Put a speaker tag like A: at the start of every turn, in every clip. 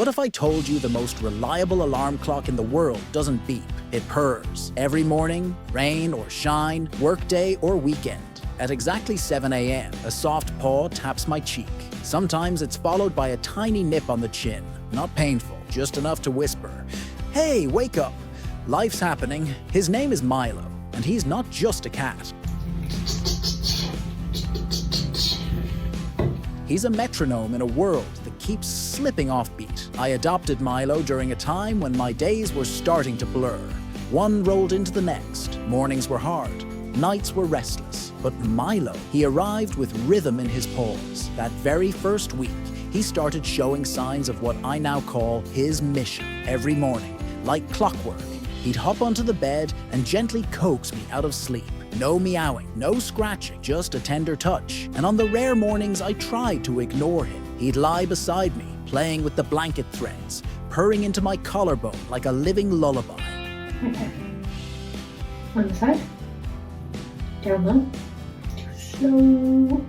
A: What if I told you the most reliable alarm clock in the world doesn't beep? It purrs. Every morning, rain or shine, workday or weekend. At exactly 7 a.m., a soft paw taps my cheek. Sometimes it's followed by a tiny nip on the chin. Not painful, just enough to whisper, "Hey, wake up." Life's happening. His name is Milo, and he's not just a cat. He's a metronome in a world that keeps slipping off beat. I adopted Milo during a time when my days were starting to blur. One rolled into the next. Mornings were hard. Nights were restless. But Milo, he arrived with rhythm in his paws. That very first week, he started showing signs of what I now call his mission. Every morning, like clockwork, he'd hop onto the bed and gently coax me out of sleep. No meowing, no scratching, just a tender touch. And on the rare mornings I tried to ignore him, he'd lie beside me, playing with the blanket threads, purring into my collarbone like a living lullaby.
B: Okay. One side. Down low. Too slow.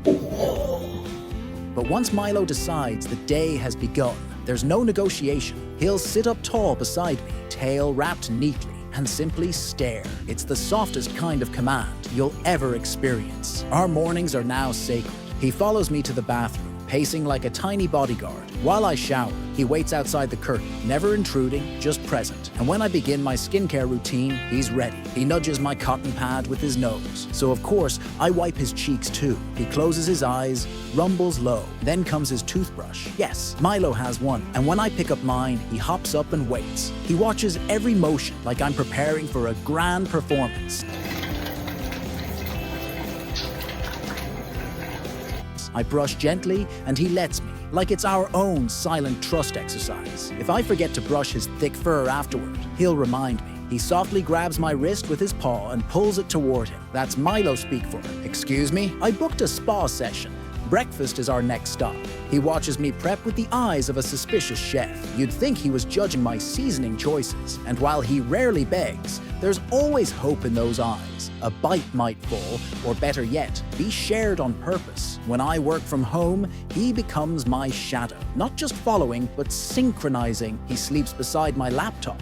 A: But once Milo decides the day has begun, there's no negotiation. He'll sit up tall beside me, tail wrapped neatly, and simply stare. It's the softest kind of command you'll ever experience. Our mornings are now sacred. He follows me to the bathroom, pacing like a tiny bodyguard. While I shower, he waits outside the curtain, never intruding, just present. And when I begin my skincare routine, he's ready. He nudges my cotton pad with his nose. So of course, I wipe his cheeks too. He closes his eyes, rumbles low. Then comes his toothbrush. Yes, Milo has one. And when I pick up mine, he hops up and waits. He watches every motion like I'm preparing for a grand performance. I brush gently, and he lets me, like it's our own silent trust exercise. If I forget to brush his thick fur afterward, he'll remind me. He softly grabs my wrist with his paw and pulls it toward him. That's Milo speak for him. "Excuse me? I booked a spa session. Breakfast is our next stop." He watches me prep with the eyes of a suspicious chef. You'd think he was judging my seasoning choices. And while he rarely begs, there's always hope in those eyes. A bite might fall, or better yet, be shared on purpose. When I work from home, he becomes my shadow. Not just following, but synchronizing. He sleeps beside my laptop.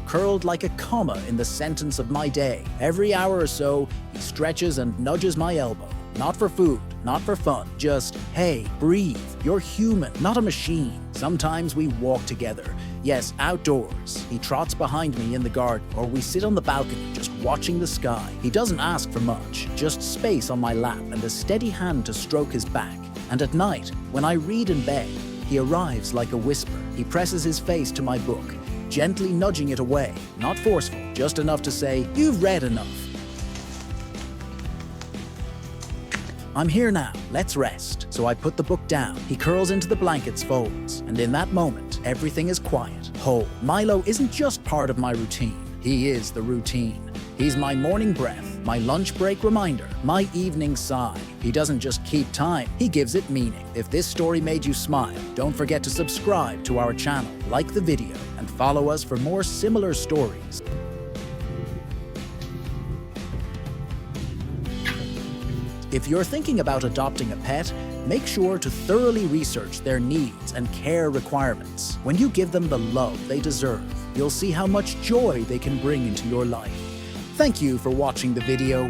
A: Curled like a comma in the sentence of my day. Every hour or so, he stretches and nudges my elbow. Not for food, not for fun, just, "Hey, breathe. You're human, not a machine." Sometimes we walk together. Yes, outdoors. He trots behind me in the garden, or we sit on the balcony just watching the sky. He doesn't ask for much, just space on my lap and a steady hand to stroke his back. And at night, when I read in bed, he arrives like a whisper. He presses his face to my book, gently nudging it away, not forceful, just enough to say, "You've read enough. I'm here now, let's rest." So I put the book down. He curls into the blanket's folds, and in that moment, everything is quiet, whole. Milo isn't just part of my routine, he is the routine. He's my morning breath, my lunch break reminder, my evening sigh. He doesn't just keep time, he gives it meaning. If this story made you smile, don't forget to subscribe to our channel, like the video, and follow us for more similar stories. If you're thinking about adopting a pet, make sure to thoroughly research their needs and care requirements. When you give them the love they deserve, you'll see how much joy they can bring into your life. Thank you for watching the video.